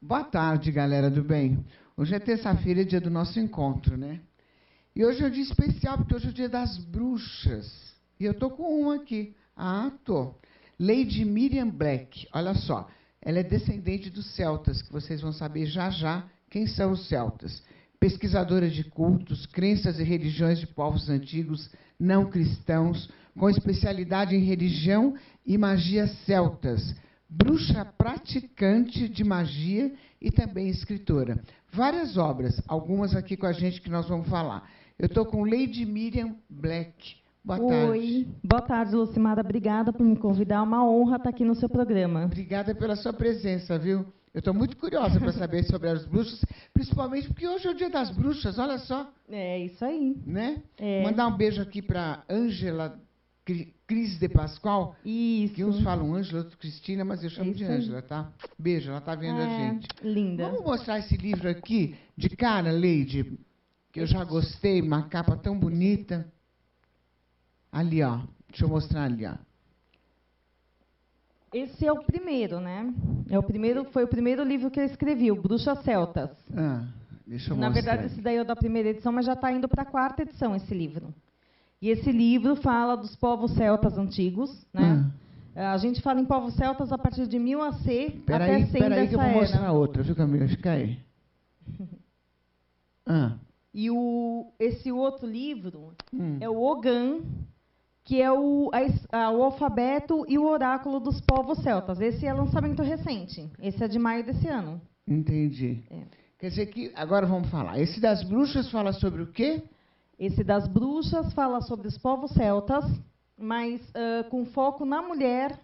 Boa tarde, galera do bem. Hoje é terça-feira, é dia do nosso encontro, né? E hoje é um dia especial, porque hoje é o dia das bruxas. E eu tô com uma aqui. Ah, tô. Lady Miriam Black. Olha só. Ela é descendente dos celtas, que vocês vão saber já já quem são os celtas. Pesquisadora de cultos, crenças e religiões de povos antigos não cristãos, com especialidade em religião e magia celtas. Bruxa praticante de magia e também escritora. Várias obras, algumas aqui com a gente que nós vamos falar. Eu estou com Lady Miriam Black. Boa tarde. Oi, boa tarde, Lucimara. Obrigada por me convidar. É uma honra estar aqui no seu programa. Obrigada pela sua presença, viu? Eu estou muito curiosa para saber sobre as bruxas, principalmente porque hoje é o dia das bruxas, olha só. É isso aí. Né? É. Mandar um beijo aqui para Ângela Cris de Pascoal. Isso. Que uns falam Ângela, outros Cristina, mas eu chamo de Ângela, tá? Beijo, ela está vendo a gente. Linda. Vamos mostrar esse livro aqui, de cara, Lady, que eu já gostei, uma capa tão bonita. Ali, ó. Deixa eu mostrar ali, ó. Esse é o primeiro, né? Foi o primeiro livro que eu escrevi, o Bruxas Celtas. Deixa eu Na mostrar. verdade, esse daí é o da primeira edição, mas já está indo para a quarta edição, esse livro. E esse livro fala dos povos celtas antigos, né? A gente fala em povos celtas a partir de 1000 AC até 100 dessa era. Peraí que eu vou mostrar outra, viu, Camila? Fica aí. E esse outro livro é o Ogan, que é o alfabeto e o oráculo dos povos celtas. Esse é lançamento recente. Esse é de maio desse ano. Entendi. Quer dizer que, agora vamos falar. Esse das bruxas fala sobre o quê? Esse das bruxas fala sobre os povos celtas, mas com foco na mulher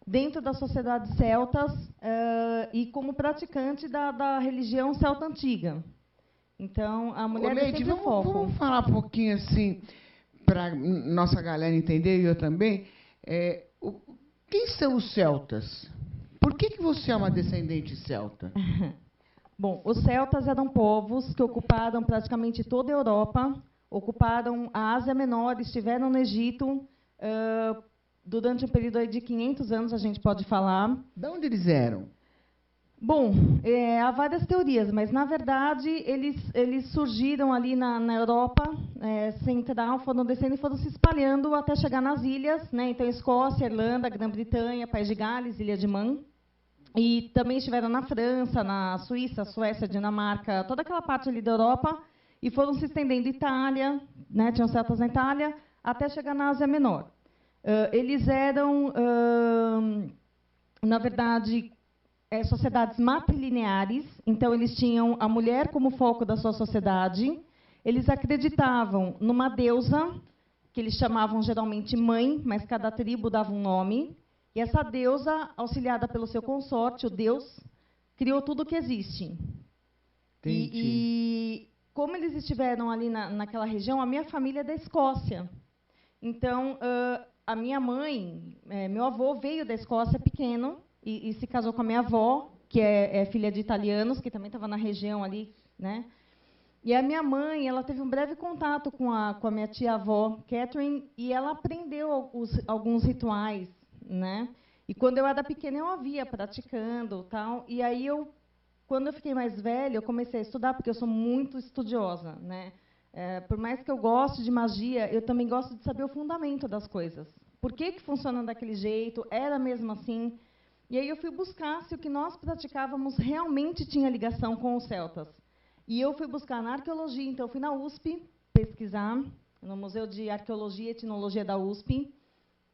dentro das sociedades celtas e como praticante da religião celta antiga. Então, a mulher é sempre o foco. Vamos falar um pouquinho assim, para nossa galera entender, e eu também. Quem são os celtas? Por que você é uma descendente celta? Bom, os celtas eram povos que ocuparam praticamente toda a Europa, ocuparam a Ásia Menor, estiveram no Egito durante um período aí de 500 anos, a gente pode falar. De onde eles eram? Bom, há várias teorias, mas, na verdade, eles surgiram ali na Europa central, foram descendo e foram se espalhando até chegar nas ilhas, né? Então, Escócia, Irlanda, Grã-Bretanha, País de Gales, Ilha de Man. E também estiveram na França, na Suíça, Suécia, Dinamarca, toda aquela parte ali da Europa, e foram se estendendo Itália, né? Tinham celtas na Itália, até chegar na Ásia Menor. Eles eram, na verdade, sociedades matrilineares, então eles tinham a mulher como foco da sua sociedade, eles acreditavam numa deusa, que eles chamavam geralmente mãe, mas cada tribo dava um nome, e essa deusa, auxiliada pelo seu consorte, o Deus, criou tudo o que existe. E como eles estiveram ali naquela região, a minha família é da Escócia. Então, a minha mãe, meu avô veio da Escócia pequeno, e se casou com a minha avó, que é filha de italianos, que também estava na região ali, né? E a minha mãe, ela teve um breve contato com a minha tia-avó, Catherine, e ela aprendeu alguns rituais, né? E quando eu era pequena, eu a via praticando, tal. E aí quando eu fiquei mais velha, eu comecei a estudar, porque eu sou muito estudiosa, né? Por mais que eu goste de magia, eu também gosto de saber o fundamento das coisas. Por que funciona daquele jeito? Era mesmo assim? E aí eu fui buscar se o que nós praticávamos realmente tinha ligação com os celtas. E eu fui buscar na arqueologia, então eu fui na USP pesquisar, no Museu de Arqueologia e Etnologia da USP,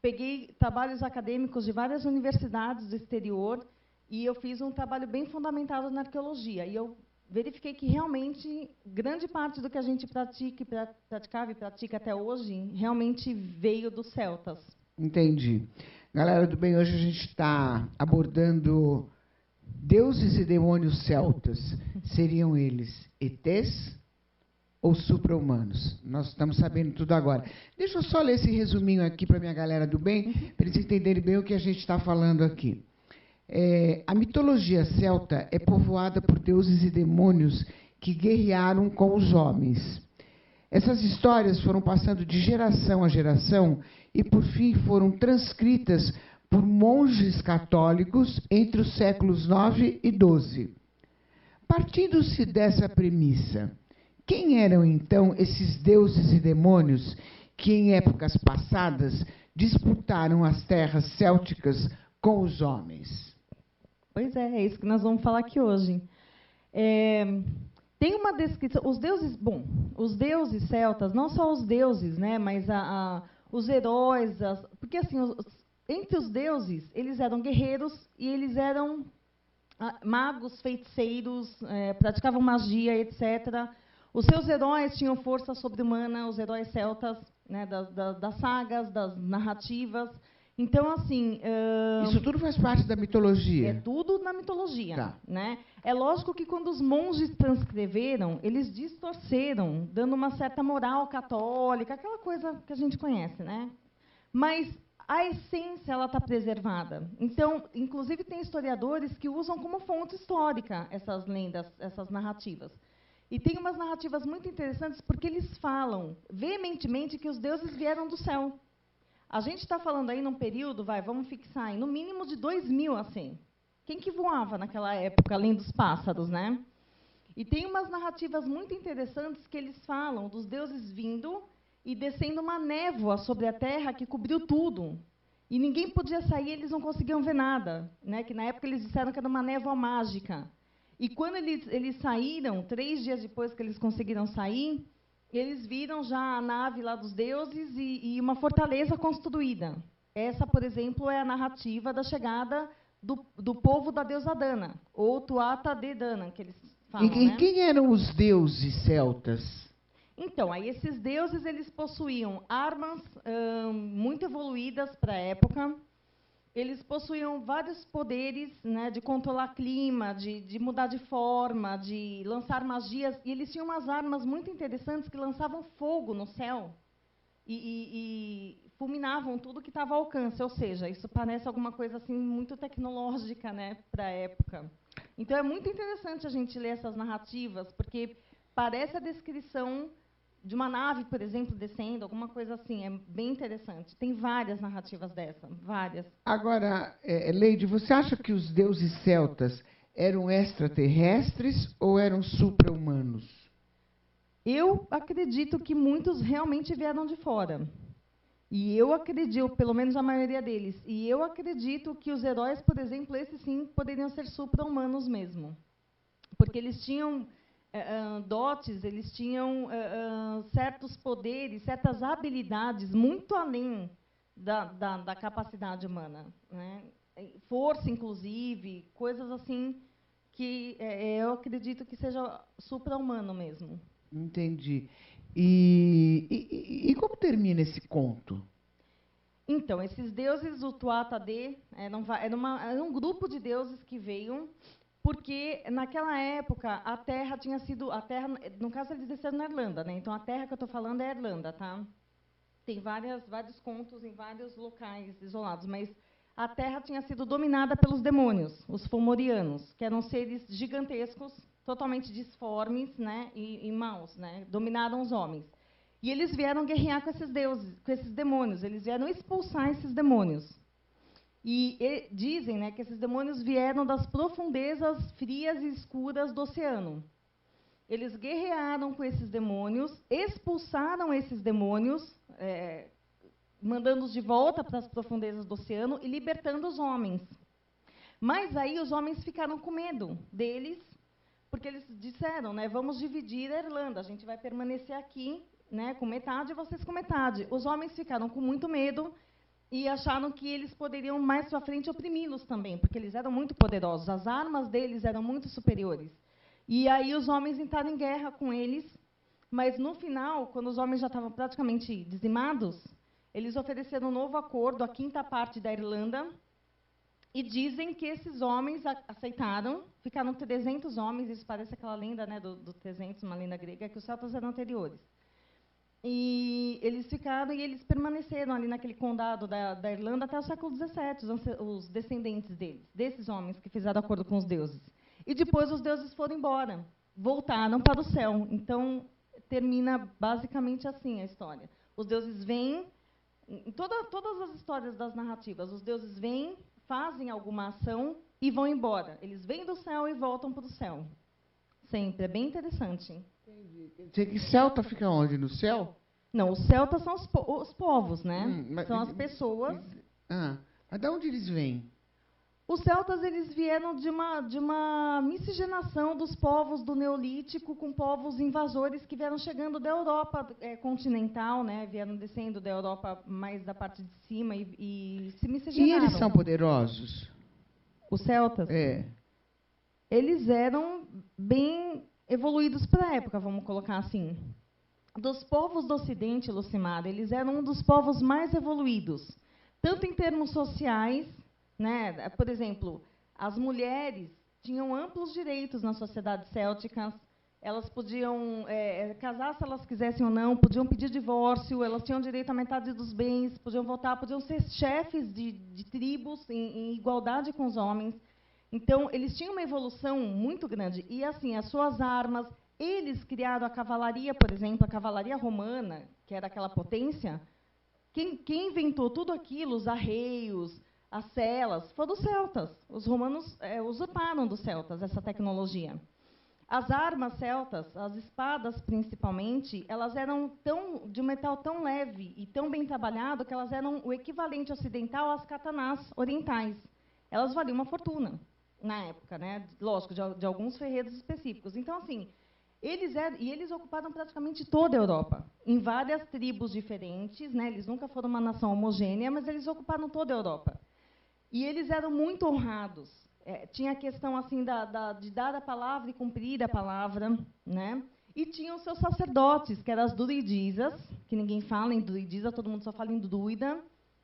peguei trabalhos acadêmicos de várias universidades do exterior e eu fiz um trabalho bem fundamentado na arqueologia. E eu verifiquei que realmente grande parte do que a gente praticava e pratica até hoje realmente veio dos celtas. Entendi. Galera do bem, hoje a gente está abordando deuses e demônios celtas. Seriam eles ETs ou supra-humanos? Nós estamos sabendo tudo agora. Deixa eu só ler esse resuminho aqui para a minha galera do bem, para eles entenderem bem o que a gente está falando aqui. A mitologia celta é povoada por deuses e demônios que guerrearam com os homens. Essas histórias foram passando de geração a geração e, por fim, foram transcritas por monges católicos entre os séculos 9 e 12. Partindo-se dessa premissa, quem eram então esses deuses e demônios que em épocas passadas disputaram as terras célticas com os homens? Pois é isso que nós vamos falar aqui hoje. Tem uma descrição, os deuses celtas, não só os deuses, né, mas os heróis, porque assim, entre os deuses, eles eram guerreiros e eles eram magos, feiticeiros, praticavam magia, etc. Os seus heróis tinham força sobre-humana, os heróis celtas, né, das sagas, das narrativas. Então, assim... Isso tudo faz parte da mitologia? É tudo na mitologia. Tá. Né? É lógico que, quando os monges transcreveram, eles distorceram, dando uma certa moral católica, aquela coisa que a gente conhece. Né? Mas a essência está preservada. Então, inclusive, tem historiadores que usam como fonte histórica essas lendas, essas narrativas. E tem umas narrativas muito interessantes, porque eles falam veementemente que os deuses vieram do céu. A gente está falando aí num período, vamos fixar aí, no mínimo de 2000, assim. Quem que voava naquela época, além dos pássaros, né? E tem umas narrativas muito interessantes que eles falam dos deuses vindo e descendo uma névoa sobre a terra que cobriu tudo. E ninguém podia sair, eles não conseguiam ver nada. Né? Que na época eles disseram que era uma névoa mágica. E quando eles saíram, 3 dias depois que eles conseguiram sair, eles viram já a nave lá dos deuses e uma fortaleza construída. Essa, por exemplo, é a narrativa da chegada do povo da deusa Dana, ou Tuatha de Danann, que eles falam. E quem eram os deuses celtas? Então, aí esses deuses eles possuíam armas muito evoluídas para a época. Eles possuíam vários poderes, né, de controlar clima, de mudar de forma, de lançar magias. E eles tinham umas armas muito interessantes que lançavam fogo no céu e fulminavam tudo que estava ao alcance. Ou seja, isso parece alguma coisa assim muito tecnológica, né, para a época. Então, é muito interessante a gente ler essas narrativas, porque parece a descrição de uma nave, por exemplo, descendo, alguma coisa assim. É bem interessante. Tem várias narrativas dessa, várias. Agora, Leide, você acha que os deuses celtas eram extraterrestres ou eram supra-humanos? Eu acredito que muitos realmente vieram de fora. E eu acredito, pelo menos a maioria deles, e eu acredito que os heróis, por exemplo, esses sim, poderiam ser supra-humanos mesmo. Porque eles tinham dotes, eles tinham certos poderes, certas habilidades muito além da capacidade humana. Né? Força, inclusive, coisas assim que eu acredito que seja supra-humano mesmo. Entendi. E como termina esse conto? Então, esses deuses, o Tuatha Dé, era um grupo de deuses que veio, porque naquela época a Terra tinha sido, no caso eles desceram na Irlanda, né? Então a Terra que eu estou falando é a Irlanda, tá? Tem vários contos em vários locais isolados, mas a Terra tinha sido dominada pelos demônios, os Fomorianos, que eram seres gigantescos, totalmente disformes, né? E maus, né? Dominaram os homens. E eles vieram guerrear com esses deuses, com esses demônios. Eles vieram expulsar esses demônios. E dizem, né, que esses demônios vieram das profundezas frias e escuras do oceano. Eles guerrearam com esses demônios, expulsaram esses demônios, mandando-os de volta para as profundezas do oceano e libertando os homens. Mas aí os homens ficaram com medo deles, porque eles disseram, né, vamos dividir a Irlanda, a gente vai permanecer aqui, né, com metade e vocês com metade. Os homens ficaram com muito medo e acharam que eles poderiam, mais para frente, oprimi-los também, porque eles eram muito poderosos, as armas deles eram muito superiores. E aí os homens entraram em guerra com eles, mas, no final, quando os homens já estavam praticamente dizimados, eles ofereceram um novo acordo, a 5ª parte da Irlanda, e dizem que esses homens aceitaram, ficaram 300 homens, isso parece aquela lenda, né, do 300, uma lenda grega, que os celtas eram anteriores. E eles ficaram e eles permaneceram ali naquele condado da Irlanda até o século XVII, os descendentes deles, desses homens que fizeram acordo com os deuses. E depois os deuses foram embora, voltaram para o céu. Então, termina basicamente assim a história. Os deuses vêm, em todas as histórias das narrativas, os deuses vêm, fazem alguma ação e vão embora. Eles vêm do céu e voltam para o céu. Sempre. É bem interessante. Quer dizer que celta fica onde? No céu? Não, os celtas são os povos, né? Mas, São as pessoas. Mas de onde eles vêm? Os celtas eles vieram de uma miscigenação dos povos do Neolítico com povos invasores que vieram chegando da Europa continental, né? Vieram descendo da Europa mais da parte de cima e se miscigenaram. E eles são poderosos? Os celtas? É. Eles eram bem evoluídos para a época, vamos colocar assim. Dos povos do Ocidente, Lucimar, eles eram um dos povos mais evoluídos, tanto em termos sociais, né? Por exemplo, as mulheres tinham amplos direitos nas sociedades célticas, elas podiam casar se elas quisessem ou não, podiam pedir divórcio, elas tinham direito à metade dos bens, podiam votar, podiam ser chefes de tribos em igualdade com os homens. Então, eles tinham uma evolução muito grande. E, assim, as suas armas, eles criaram a cavalaria, por exemplo, a cavalaria romana, que era aquela potência. Quem inventou tudo aquilo, os arreios, as celas, foram os celtas. Os romanos usurparam dos celtas essa tecnologia. As armas celtas, as espadas principalmente, elas eram de um metal tão leve e tão bem trabalhado que elas eram o equivalente ocidental às katanás orientais. Elas valiam uma fortuna na época, né? Lógico, de alguns ferreiros específicos. Então, assim, eles ocuparam praticamente toda a Europa, em várias tribos diferentes, né? Eles nunca foram uma nação homogênea, mas eles ocuparam toda a Europa. E eles eram muito honrados. Tinha a questão assim de dar a palavra e cumprir a palavra, né? E tinham os seus sacerdotes, que eram as druidisas, que ninguém fala em druidisa, todo mundo só fala em druida,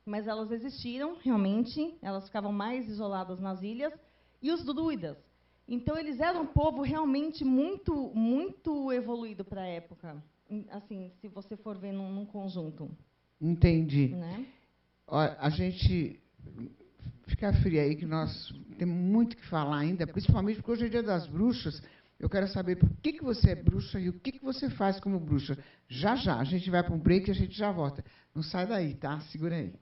mas elas existiram realmente, elas ficavam mais isoladas nas ilhas, e os druidas. Então, eles eram um povo realmente muito, muito evoluído para a época, assim, se você for ver num conjunto. Entendi. Né? Olha, a gente fica fria aí, que nós temos muito que falar ainda, principalmente porque hoje é dia das bruxas. Eu quero saber por que você é bruxa e o que você faz como bruxa. Já, a gente vai para um break e a gente já volta. Não sai daí, tá? Segura aí.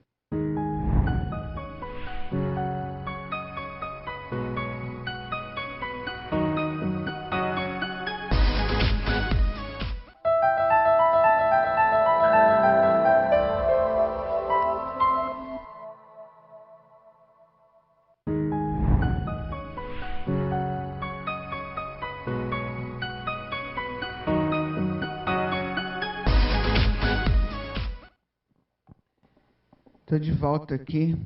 Estou de volta aqui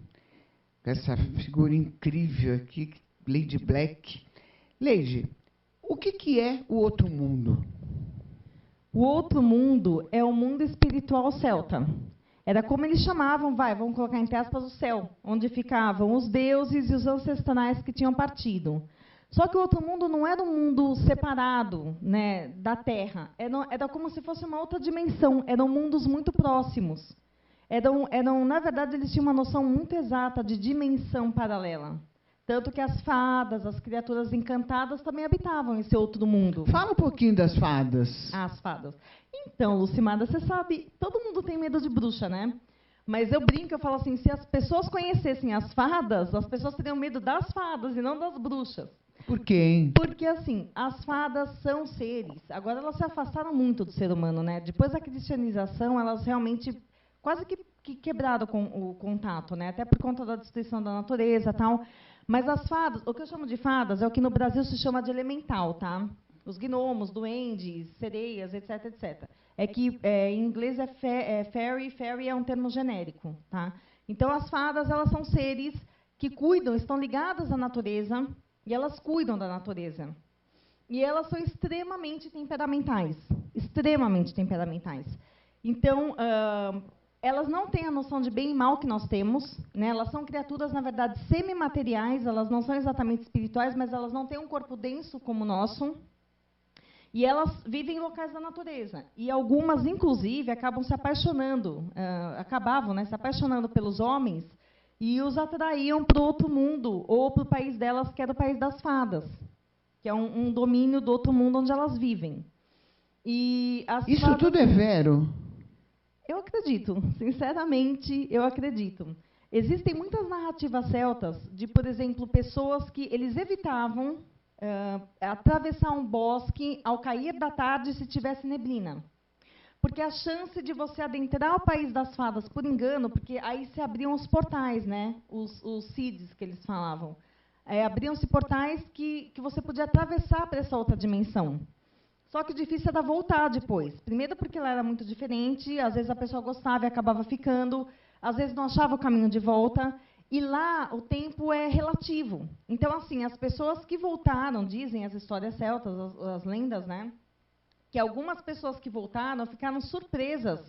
com essa figura incrível aqui, Lady Black. Lady, o que é o outro mundo? O outro mundo é o mundo espiritual celta. Era como eles chamavam, vamos colocar entre aspas, o céu, onde ficavam os deuses e os ancestrais que tinham partido. Só que o outro mundo não era um mundo separado, né, da Terra. Era como se fosse uma outra dimensão. Eram mundos muito próximos. Na verdade, eles tinham uma noção muito exata de dimensão paralela. Tanto que as fadas, as criaturas encantadas, também habitavam esse outro mundo. Fala um pouquinho das fadas. As fadas. Então, Lucimada, você sabe, todo mundo tem medo de bruxa, né? Mas eu brinco, eu falo assim, se as pessoas conhecessem as fadas, as pessoas teriam medo das fadas e não das bruxas. Por quê, hein? Porque, assim, as fadas são seres. Agora, elas se afastaram muito do ser humano, né? Depois da cristianização, elas realmente quase que quebraram com o contato, né? Até por conta da destruição da natureza e tal. Mas as fadas, o que eu chamo de fadas é o que no Brasil se chama de elemental, tá? Os gnomos, duendes, sereias, etc, etc. É que em inglês fairy é um termo genérico, tá? Então, as fadas, elas são seres que cuidam, estão ligadas à natureza, e elas cuidam da natureza. E elas são extremamente temperamentais. Extremamente temperamentais. Então, elas não têm a noção de bem e mal que nós temos, né? Elas são criaturas, na verdade, semimateriais, elas não são exatamente espirituais, mas elas não têm um corpo denso como o nosso. E elas vivem em locais da natureza. E algumas, inclusive, acabam se apaixonando, acabavam, né, se apaixonando pelos homens e os atraíam para o outro mundo, ou para o país delas, que era o país das fadas, que é um domínio do outro mundo onde elas vivem. E Isso fadas, tudo é vero? Eu acredito, sinceramente, eu acredito. Existem muitas narrativas celtas de, por exemplo, pessoas que eles evitavam atravessar um bosque ao cair da tarde se tivesse neblina. Porque a chance de você adentrar o país das fadas por engano, porque aí se abriam os portais, né? Os CIDs que eles falavam. Abriam-se portais que você podia atravessar para essa outra dimensão. Só que o difícil era voltar depois. Primeiro porque ela era muito diferente, às vezes a pessoa gostava e acabava ficando, às vezes não achava o caminho de volta. E lá o tempo é relativo. Então, assim, as pessoas que voltaram, dizem as histórias celtas, as lendas, né? Que algumas pessoas que voltaram ficaram surpresas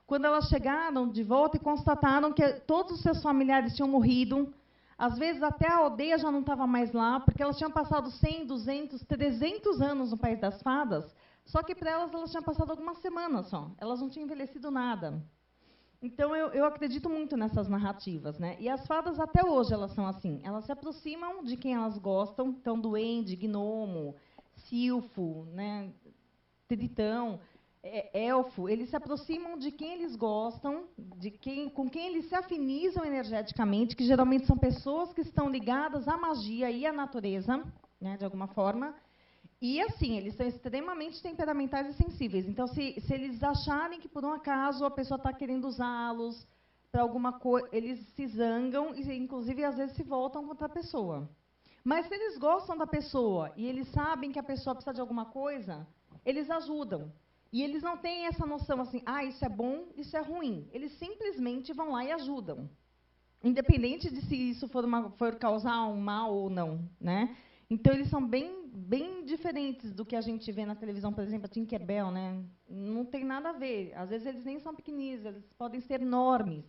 quando elas chegaram de volta e constataram que todos os seus familiares tinham morrido. Às vezes, até a aldeia já não estava mais lá, porque elas tinham passado 100, 200, 300 anos no País das Fadas, só que para elas tinham passado algumas semanas só. Elas não tinham envelhecido nada. Então, eu acredito muito nessas narrativas, né? E as fadas, até hoje, elas são assim. Elas se aproximam de quem elas gostam. Então, duende, gnomo, silfo, né? Tritão, elfo, eles se aproximam de quem eles gostam, com quem eles se afinizam energeticamente, que geralmente são pessoas que estão ligadas à magia e à natureza, né, de alguma forma. E, assim, eles são extremamente temperamentais e sensíveis. Então, se eles acharem que, por um acaso, a pessoa está querendo usá-los para alguma coisa, eles se zangam e, inclusive, às vezes, se voltam contra a pessoa. Mas, se eles gostam da pessoa e eles sabem que a pessoa precisa de alguma coisa, eles ajudam. E eles não têm essa noção assim, isso é bom, isso é ruim. Eles simplesmente vão lá e ajudam. Independente de se isso for causar um mal ou não, né? Então, eles são bem diferentes do que a gente vê na televisão, por exemplo, a Tinkerbell, né? Não tem nada a ver. Às vezes, eles nem são pequeninos, eles podem ser enormes,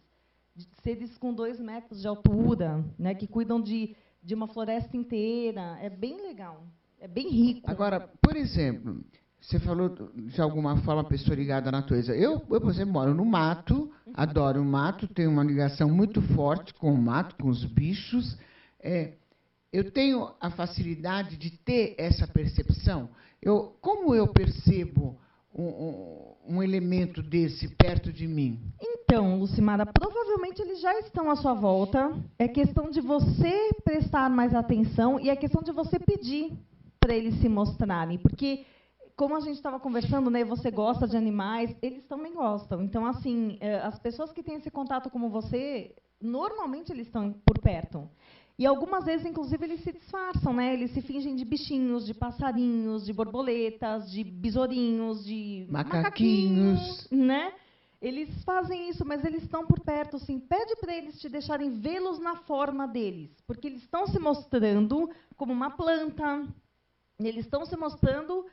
seres com 2 metros de altura, né? Que cuidam de uma floresta inteira. É bem legal, é bem rico. Agora, por exemplo, você falou de alguma forma pessoa ligada à natureza. Eu, por exemplo, moro no mato, adoro o mato, tenho uma ligação muito forte com o mato, com os bichos. Eu tenho a facilidade de ter essa percepção. Como eu percebo um elemento desse perto de mim? Então, Lucimara, provavelmente eles já estão à sua volta. É questão de você prestar mais atenção e é questão de você pedir para eles se mostrarem. Porque, como a gente estava conversando, né, você gosta de animais, eles também gostam. Então, assim, as pessoas que têm esse contato como você, normalmente eles estão por perto. E algumas vezes, inclusive, eles se disfarçam, né? Eles se fingem de bichinhos, de passarinhos, de borboletas, de besourinhos, de macaquinhos, né? Eles fazem isso, mas eles estão por perto, assim. Pede para eles te deixarem vê-los na forma deles, porque eles estão se mostrando como uma planta, eles estão se mostrando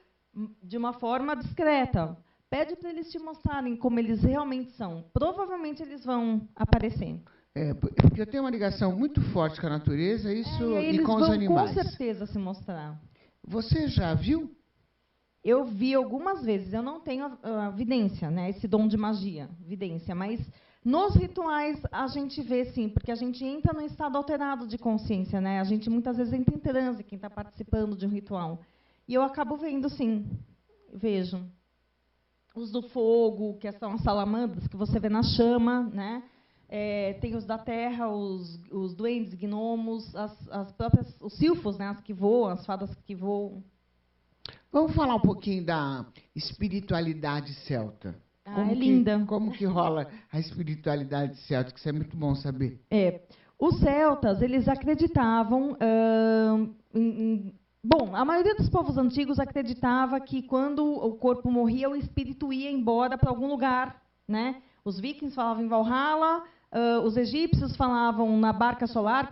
de uma forma discreta. Pede para eles te mostrarem como eles realmente são. Provavelmente eles vão aparecer. Porque eu tenho uma ligação muito forte com a natureza e com os animais. Com certeza se mostrar. Você já viu? Eu vi algumas vezes. Eu não tenho a vidência, né, esse dom de magia, vidência, mas nos rituais a gente vê sim, porque a gente entra num estado alterado de consciência, né? A gente muitas vezes entra em transe, quem está participando de um ritual. E eu acabo vendo, sim, vejo. Os do fogo, que são as salamandras, que você vê na chama, né? Tem os da terra, os duendes, gnomos, as próprias, os silfos, né, as que voam, as fadas que voam. Vamos falar um pouquinho da espiritualidade celta. Linda. Como que rola a espiritualidade celta? Que isso é muito bom saber. Os celtas, eles acreditavam... Bom, a maioria dos povos antigos acreditava que, quando o corpo morria, o espírito ia embora para algum lugar, né? Os vikings falavam em Valhalla, os egípcios falavam na barca solar,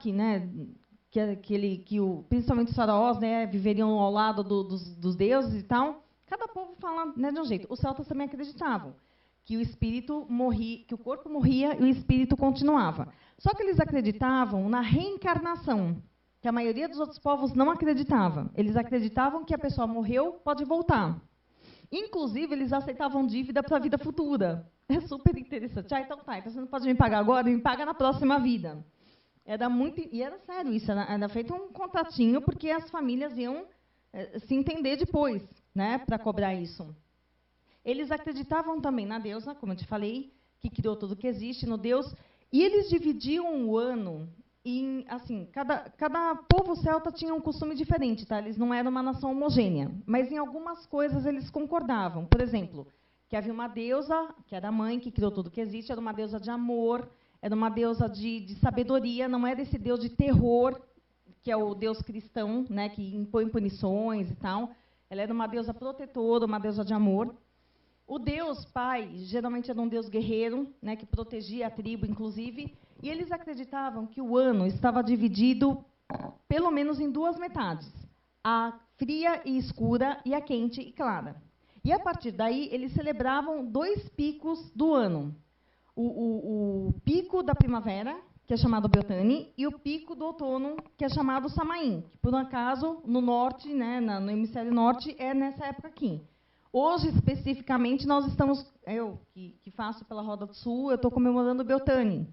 principalmente os faraós, né, viveriam ao lado dos deuses e tal. Cada povo fala, né, de um jeito. Os celtas também acreditavam que o espírito morria, que o corpo morria e o espírito continuava. Só que eles acreditavam na reencarnação, que a maioria dos outros povos não acreditava. Eles acreditavam que a pessoa morreu, pode voltar. Inclusive, eles aceitavam dívida para a vida futura. É super interessante. Então você não pode me pagar agora, me paga na próxima vida. E era sério isso, era feito um contratinho, porque as famílias iam se entender depois, né, para cobrar isso. Eles acreditavam também na deusa, como eu te falei, que criou tudo que existe, no Deus, e eles dividiam o ano assim, cada povo celta tinha um costume diferente, tá? Eles não eram uma nação homogênea, mas em algumas coisas eles concordavam. Por exemplo, que havia uma deusa, que era a mãe que criou tudo que existe, era uma deusa de amor, era uma deusa de sabedoria, não era esse deus de terror, que é o deus cristão, né, que impõe punições e tal. Ela era uma deusa protetora, uma deusa de amor. O Deus Pai, geralmente era um Deus guerreiro, né, que protegia a tribo, inclusive, e eles acreditavam que o ano estava dividido, pelo menos, em duas metades, a fria e escura e a quente e clara. E, a partir daí, eles celebravam 2 picos do ano. O pico da primavera, que é chamado Beltane, e o pico do outono, que é chamado Samaim, que, por um acaso, no norte, né, no hemisfério norte, é nessa época aqui. Hoje, especificamente, nós estamos, eu que faço pela Roda do Sul, eu estou comemorando o Beltane,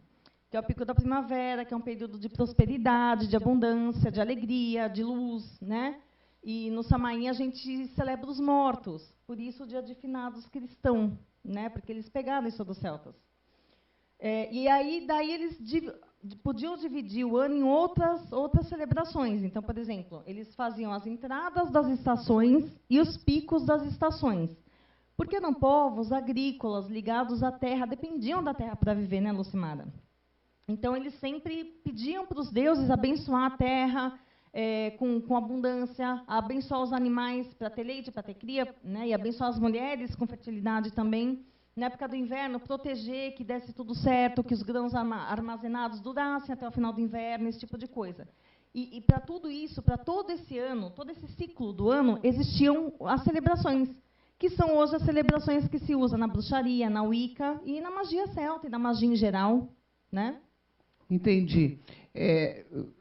que é o pico da primavera, que é um período de prosperidade, de abundância, de alegria, de luz, né? E no Samaim a gente celebra os mortos, por isso o dia de finados cristão, né? Porque eles pegaram isso dos celtas. E aí, daí eles podiam dividir o ano em outras celebrações. Então, por exemplo, eles faziam as entradas das estações e os picos das estações. Porque eram povos agrícolas, ligados à terra, dependiam da terra para viver, né, Lucimara? Então, eles sempre pediam para os deuses abençoar a terra com abundância, abençoar os animais para ter leite, para ter cria, né, e abençoar as mulheres com fertilidade também. Na época do inverno, proteger que desse tudo certo, que os grãos armazenados durassem até o final do inverno, esse tipo de coisa. E para tudo isso, para todo esse ano, todo esse ciclo do ano, existiam as celebrações, que são hoje as celebrações que se usam na bruxaria, na Wicca e na magia celta e na magia em geral, né? Entendi.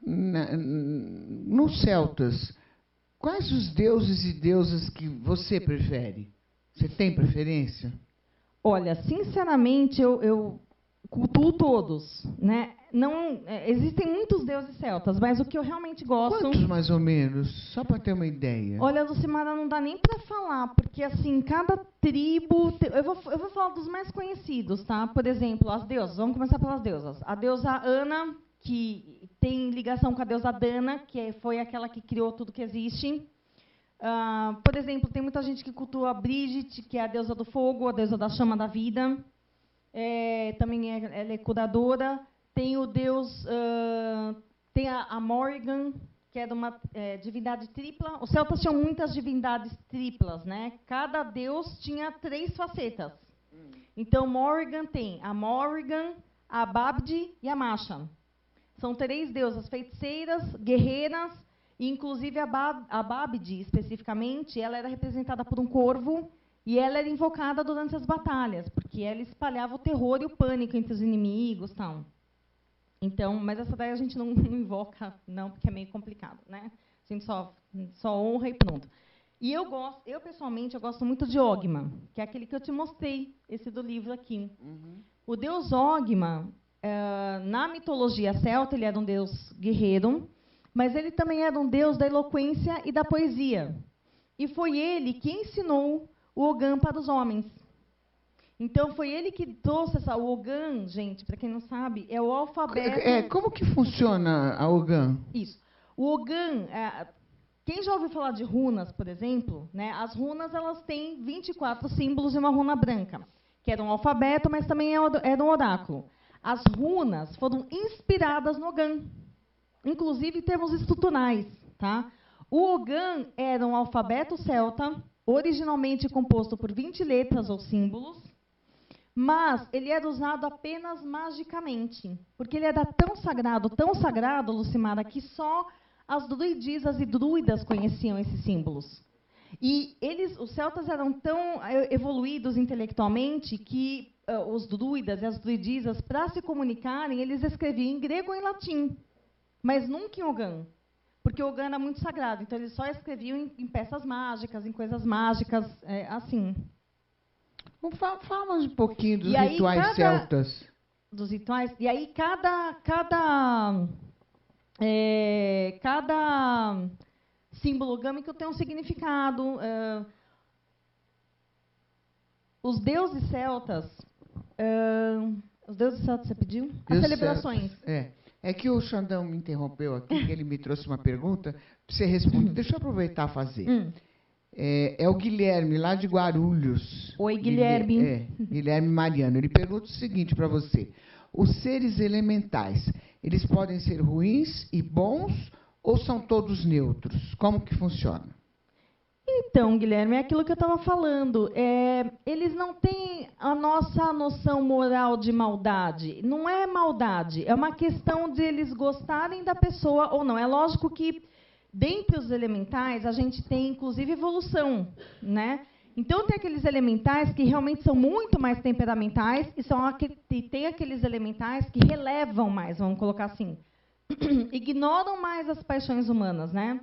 Nos celtas, quais os deuses e deusas que você prefere? Você tem preferência? Olha, sinceramente, eu cultuo todos, né? Não, existem muitos deuses celtas, mas o que eu realmente gosto... Quantos, mais ou menos? Só para ter uma ideia. Olha, Lucimara, não dá nem para falar, porque, assim, cada tribo... Eu vou falar dos mais conhecidos, tá? Por exemplo, as deusas. Vamos começar pelas deusas. A deusa Ana, que tem ligação com a deusa Dana, que foi aquela que criou tudo que existe. Por exemplo, tem muita gente que cultua a Brígide, que é a deusa do fogo, a deusa da chama da vida. Também ela é curadora. Tem o deus, tem a Morrigan, que é de uma divindade tripla. Os celtas tinham muitas divindades triplas, né? Cada deus tinha 3 facetas. Então, Morrigan tem a Morrigan, a Babdi e a Masha. São 3 deusas feiticeiras, guerreiras. E, inclusive, a Babdi, especificamente, ela era representada por um corvo e ela era invocada durante as batalhas, porque ela espalhava o terror e o pânico entre os inimigos, tal. Então, mas essa daí a gente não invoca, não, porque é meio complicado, né? A gente só honra e pronto. E eu pessoalmente, eu gosto muito de Ogma, que é aquele que eu te mostrei, esse do livro aqui. Uhum. O deus Ogma, na mitologia celta, ele era um deus guerreiro, mas ele também era um deus da eloquência e da poesia. E foi ele que ensinou o Ogam para os homens. Então, foi ele que trouxe o Ogam, gente, para quem não sabe, é o alfabeto... Como que funciona a Ogam? Isso. O Ogam, quem já ouviu falar de runas, por exemplo, né, as runas elas têm 24 símbolos e uma runa branca, que era um alfabeto, mas também era um oráculo. As runas foram inspiradas no Ogam, inclusive em termos estruturais. Tá? O Ogam era um alfabeto celta, originalmente composto por 20 letras ou símbolos, mas ele era usado apenas magicamente, porque ele era tão sagrado, Lucimara, que só as druidisas e druidas conheciam esses símbolos. E os celtas eram tão evoluídos intelectualmente que os druidas e as druidisas, para se comunicarem, eles escreviam em grego ou em latim, mas nunca em Ogam, porque o Ogam era muito sagrado. Então, eles só escreviam em peças mágicas, em coisas mágicas, assim. Fala mais um pouquinho dos rituais celtas. Dos rituais. E aí, cada símbolo ogâmico tem um significado. Os deuses celtas... os deuses celtas, você pediu? As celebrações. É que o Xandão me interrompeu aqui, que ele me trouxe uma pergunta para você responder. Deixa eu aproveitar e fazer. É o Guilherme, lá de Guarulhos. Oi, Guilherme. Guilherme Mariano. Ele pergunta o seguinte para você. Os seres elementais, eles podem ser ruins e bons ou são todos neutros? Como que funciona? Então, Guilherme, é aquilo que eu estava falando. Eles não têm a nossa noção moral de maldade. Não é maldade, é uma questão de eles gostarem da pessoa ou não. É lógico que, dentre os elementais, a gente tem, inclusive, evolução, né? Então, tem aqueles elementais que realmente são muito mais temperamentais e tem aqueles elementais que relevam mais, vamos colocar assim. Ignoram mais as paixões humanas, né?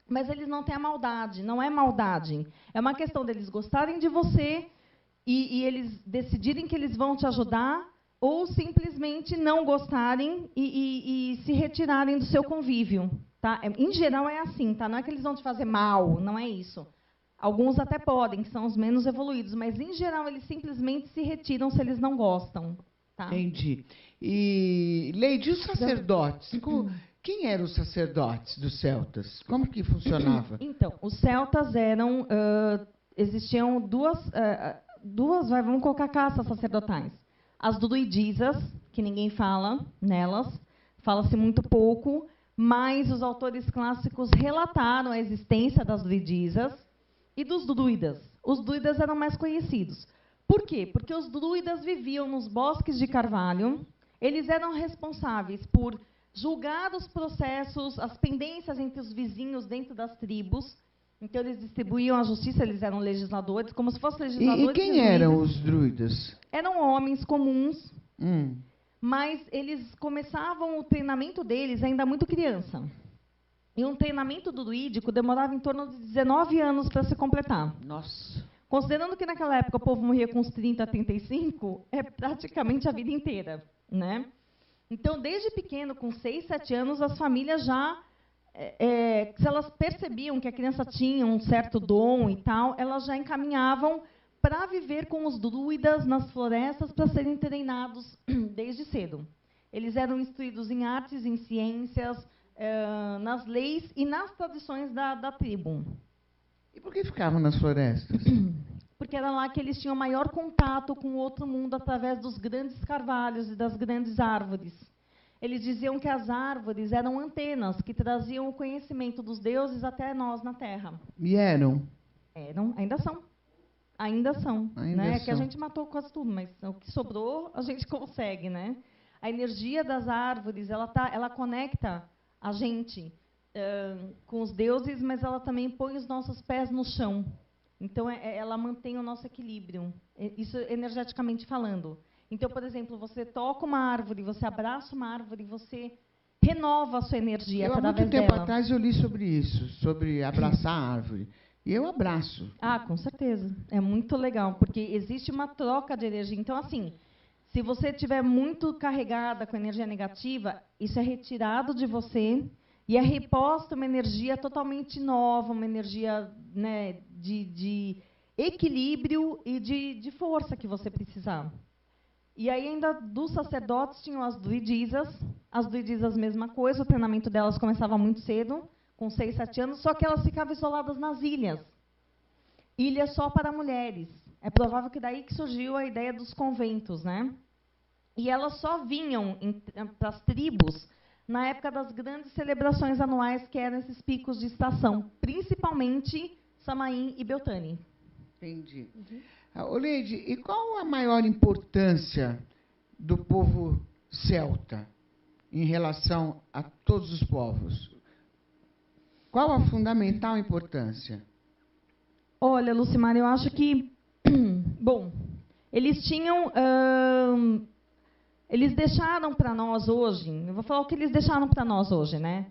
Mas eles não têm a maldade, não é maldade. É uma questão deles gostarem de você e eles decidirem que eles vão te ajudar ou simplesmente não gostarem e se retirarem do seu convívio. Tá? Em geral, é assim, tá? Não é que eles vão te fazer mal, não é isso. Alguns até podem, que são os menos evoluídos, mas, em geral, eles simplesmente se retiram se eles não gostam. Tá? Entendi. E, Leide, os sacerdotes? Quem eram os sacerdotes dos celtas? Como que funcionava? Então, os celtas eram... existiam duas vamos colocar castas sacerdotais. As druidisas, que ninguém fala nelas, fala-se muito pouco, mas os autores clássicos relataram a existência das druidisas e dos druidas. Os druidas eram mais conhecidos. Por quê? Porque os druidas viviam nos bosques de carvalho, eles eram responsáveis por julgar os processos, as pendências entre os vizinhos dentro das tribos. Então, eles distribuíam a justiça, eles eram legisladores, como se fossem legisladores. E quem eram os druidas? Eram homens comuns, mas eles começavam o treinamento deles ainda muito criança. E um treinamento druídico demorava em torno de 19 anos para se completar. Nossa. Considerando que naquela época o povo morria com uns 30 a 35, é praticamente a vida inteira, né? Então, desde pequeno, com 6, 7 anos, as famílias já, se elas percebiam que a criança tinha um certo dom e tal, elas já encaminhavam para viver com os druidas nas florestas para serem treinados desde cedo. Eles eram instruídos em artes, em ciências, nas leis e nas tradições da tribo. E por que ficavam nas florestas? Porque era lá que eles tinham maior contato com o outro mundo através dos grandes carvalhos e das grandes árvores. Eles diziam que as árvores eram antenas que traziam o conhecimento dos deuses até nós na Terra. E eram? Eram, ainda são. Ainda são. Ainda né? são. Que a gente matou quase tudo, mas o que sobrou a gente consegue, né? A energia das árvores, ela conecta a gente com os deuses, mas ela também põe os nossos pés no chão. Então, ela mantém o nosso equilíbrio, isso energeticamente falando. Então, por exemplo, você toca uma árvore, você abraça uma árvore, você renova a sua energia através dela. Há muito tempo atrás eu li sobre isso, sobre abraçar a árvore. E eu abraço. Ah, com certeza. É muito legal, porque existe uma troca de energia. Então, assim, se você estiver muito carregada com energia negativa, isso é retirado de você e é reposta uma energia totalmente nova, uma energia, né, de equilíbrio e de força que você precisar. E aí, ainda dos sacerdotes, tinham as druidisas. As druidisas, mesma coisa, o treinamento delas começava muito cedo, com 6, 7 anos, só que elas ficavam isoladas nas ilhas. Ilhas só para mulheres. É provável que daí que surgiu a ideia dos conventos, né? E elas só vinham para as tribos na época das grandes celebrações anuais, que eram esses picos de estação, principalmente Samaim e Beltane. Entendi. Leide, e qual a maior importância do povo celta em relação a todos os povos? Qual a fundamental importância? Olha, Lucimar, eu acho que... Bom, eles tinham... eles deixaram para nós hoje... Eu vou falar o que eles deixaram para nós hoje, né?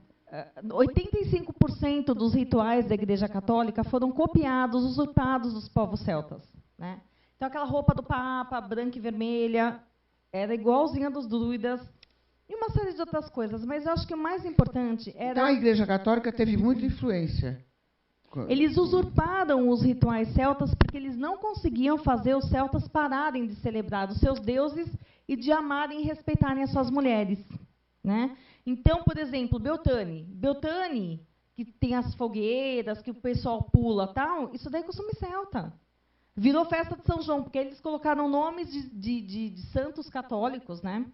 85% dos rituais da Igreja Católica foram copiados, usurpados dos povos celtas, né? Então, aquela roupa do Papa, branca e vermelha, era igualzinha dos druidas, e uma série de outras coisas. Mas eu acho que o mais importante era... Então, a Igreja Católica teve muita influência. Eles usurparam os rituais celtas porque eles não conseguiam fazer os celtas pararem de celebrar os seus deuses e de amarem e respeitarem as suas mulheres. né? Então, por exemplo, Beltane, que tem as fogueiras, que o pessoal pula, tal, isso daí é costume celta. Virou festa de São João, porque eles colocaram nomes de santos católicos, né?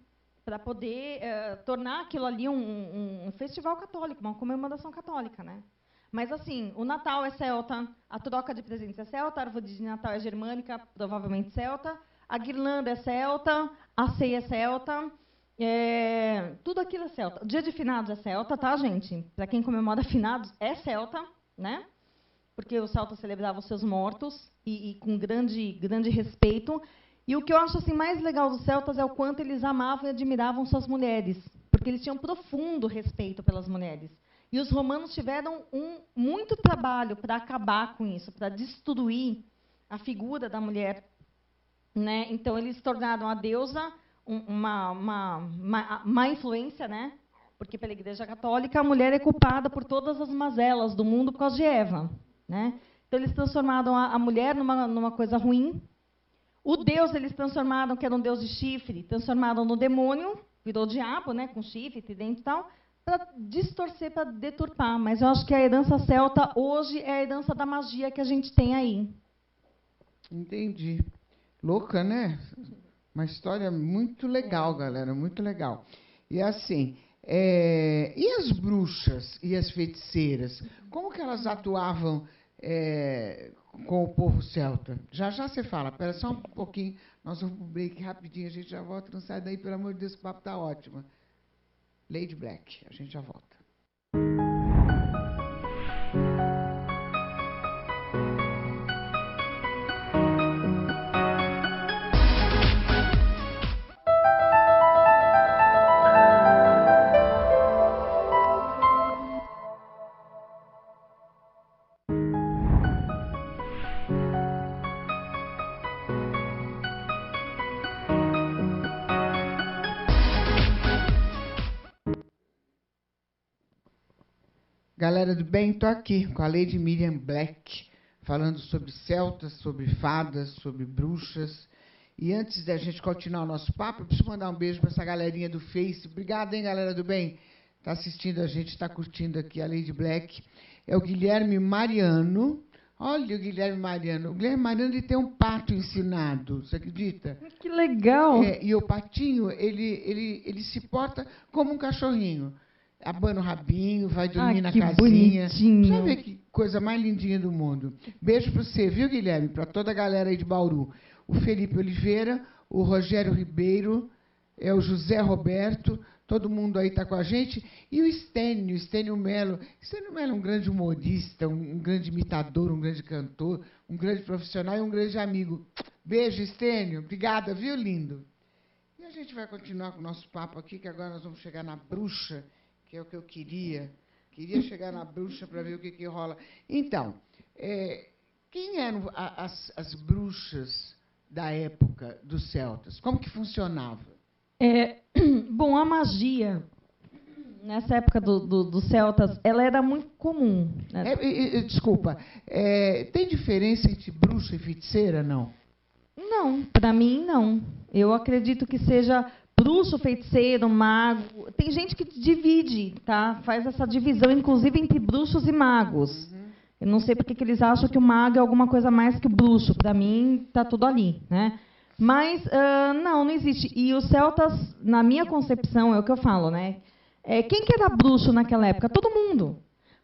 Para poder tornar aquilo ali um festival católico, uma comemoração católica, né? Mas, assim, o Natal é celta, a troca de presentes é celta, a árvore de Natal é germânica, provavelmente celta, a guirlanda é celta, a ceia é celta, tudo aquilo é celta. O dia de finados é celta, tá, gente? Para quem comemora finados, é celta, né? Porque os celtas celebravam os seus mortos e com grande respeito. E o que eu acho assim, mais legal dos celtas é o quanto eles amavam e admiravam suas mulheres, porque eles tinham profundo respeito pelas mulheres. E os romanos tiveram muito trabalho para acabar com isso, para destruir a figura da mulher, né? Então, eles tornaram a deusa uma influência, né? Porque, pela Igreja Católica, a mulher é culpada por todas as mazelas do mundo por causa de Eva, né? Então, eles transformaram a mulher numa coisa ruim. O Deus, eles transformaram, que era um Deus de chifre, transformaram no demônio, virou diabo, né? Com chifre, tridente e tal, para distorcer, para deturpar. Mas eu acho que a herança celta hoje é a herança da magia que a gente tem aí. Entendi. Louca, né? Uma história muito legal, galera, muito legal. E assim, e as bruxas e as feiticeiras? Como que elas atuavam com o povo celta? Já você fala, espera só um pouquinho, nós vamos para um break rapidinho, a gente já volta, não sai daí, pelo amor de Deus, o papo está ótimo. Lady Black, a gente já volta. Galera do bem, estou aqui com a Lady Miriam Black, falando sobre celtas, sobre fadas, sobre bruxas. E antes da gente continuar o nosso papo, eu preciso mandar um beijo para essa galerinha do Face. Obrigada, hein, galera do bem? Está assistindo a gente, está curtindo aqui a Lady Black. É o Guilherme Mariano. Olha o Guilherme Mariano. O Guilherme Mariano ele tem um pato ensinado, você acredita? Que legal! E o patinho, ele se porta como um cachorrinho. Abana o rabinho, vai dormir na casinha. Bonitinho. Deixa eu ver que coisa mais lindinha do mundo. Beijo para você, viu, Guilherme? Para toda a galera aí de Bauru. O Felipe Oliveira, o Rogério Ribeiro, o José Roberto, todo mundo aí está com a gente. E o Estênio Melo. Estênio Melo é um grande humorista, um grande imitador, um grande cantor, um grande profissional e um grande amigo. Beijo, Estênio. Obrigada, viu, lindo? E a gente vai continuar com o nosso papo aqui, que agora nós vamos chegar na bruxa, que é o que eu queria. Queria chegar na bruxa para ver o que rola. Então, quem eram as bruxas da época dos celtas? Como que funcionava? Bom, a magia, nessa época dos celtas, ela era muito comum. Né? Desculpa, tem diferença entre bruxa e feiticeira, não? Não, para mim, não. Eu acredito que seja bruxo, feiticeiro, mago. Tem gente que divide, tá? Faz essa divisão, inclusive, entre bruxos e magos. Uhum. Eu não sei porque que eles acham que o mago é alguma coisa mais que o bruxo. Para mim, está tudo ali, né? Mas, não existe. E os celtas, na minha concepção, é o que eu falo, né? Quem que era bruxo naquela época? Todo mundo.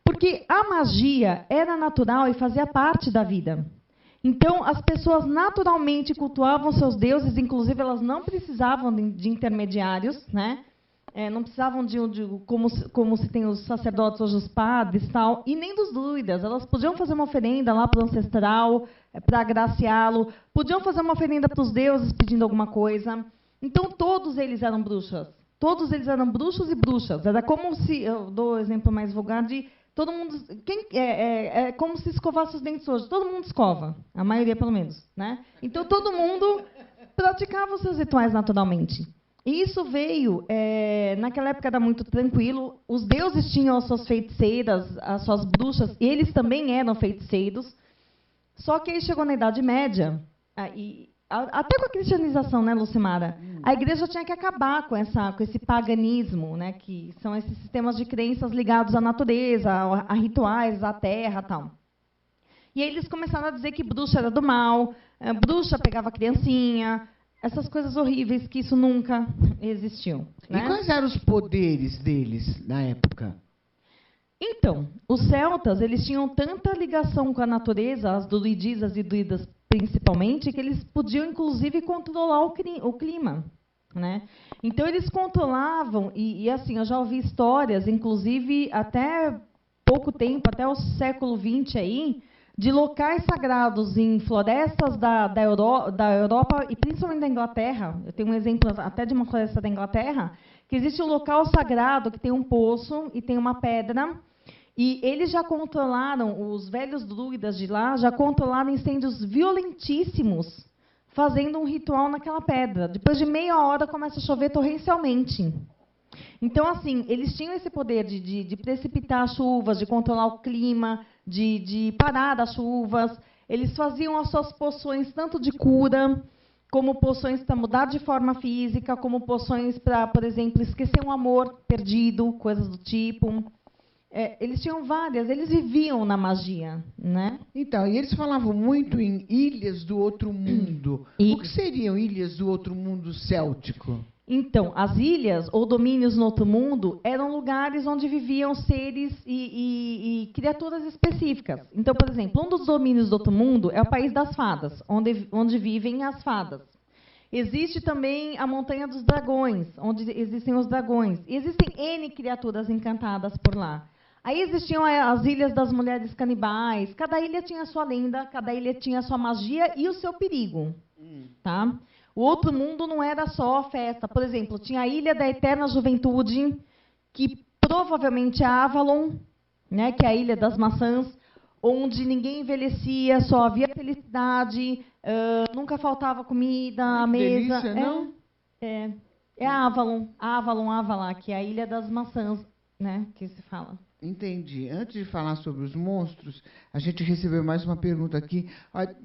Porque a magia era natural e fazia parte da vida. Então, as pessoas naturalmente cultuavam seus deuses, inclusive elas não precisavam de intermediários, né? Não precisavam como se tem os sacerdotes hoje, os padres, tal, e nem dos druidas. Elas podiam fazer uma oferenda lá para o ancestral, para agraciá-lo, podiam fazer uma oferenda para os deuses pedindo alguma coisa. Então, todos eles eram bruxas. Todos eles eram bruxos e bruxas. Era como se, eu dou o exemplo mais vulgar de todo mundo, é como se escovasse os dentes hoje. Todo mundo escova, a maioria pelo menos, né? Então todo mundo praticava os seus rituais naturalmente. E isso veio, naquela época era muito tranquilo. Os deuses tinham as suas feiticeiras, as suas bruxas, e eles também eram feiticeiros. Só que aí chegou na Idade Média, e até com a cristianização, né, Lucimara? A igreja tinha que acabar com esse paganismo, né, que são esses sistemas de crenças ligados à natureza, a rituais, à terra, tal. E aí eles começaram a dizer que bruxa era do mal, bruxa pegava criancinha, essas coisas horríveis, que isso nunca existiu. Né? E quais eram os poderes deles na época? Então, os celtas, eles tinham tanta ligação com a natureza, as druidisas e druidas principalmente, que eles podiam, inclusive, controlar o clima. Né? Então, eles controlavam, e assim, eu já ouvi histórias, inclusive, até pouco tempo, até o século XX, aí, de locais sagrados em florestas da Europa e principalmente da Inglaterra. Eu tenho um exemplo até de uma floresta da Inglaterra, que existe um local sagrado que tem um poço e tem uma pedra, e eles já controlaram, os velhos druidas de lá, já controlaram incêndios violentíssimos, fazendo um ritual naquela pedra. Depois de meia hora, começa a chover torrencialmente. Então, assim, eles tinham esse poder de precipitar chuvas, de controlar o clima, de parar as chuvas. Eles faziam as suas poções tanto de cura, como poções para mudar de forma física, como poções para, por exemplo, esquecer um amor perdido, coisas do tipo. Eles tinham várias, eles viviam na magia. Né? Então, e eles falavam muito em ilhas do outro mundo. O que seriam ilhas do outro mundo céltico? Então, as ilhas ou domínios no outro mundo eram lugares onde viviam seres e criaturas específicas. Então, por exemplo, um dos domínios do outro mundo é o país das fadas, onde vivem as fadas. Existe também a Montanha dos Dragões, onde existem os dragões. E existem N criaturas encantadas por lá. Aí existiam as ilhas das mulheres canibais. Cada ilha tinha a sua lenda, cada ilha tinha a sua magia e o seu perigo. Tá? O outro mundo não era só festa. Por exemplo, tinha a Ilha da Eterna Juventude, que provavelmente é Avalon, né, que é a Ilha das Maçãs, onde ninguém envelhecia, só havia felicidade, nunca faltava comida, a mesa. Delícia, não? É Avalon, Avalon, que é a Ilha das Maçãs, né, que se fala. Entendi. Antes de falar sobre os monstros, a gente recebeu mais uma pergunta aqui.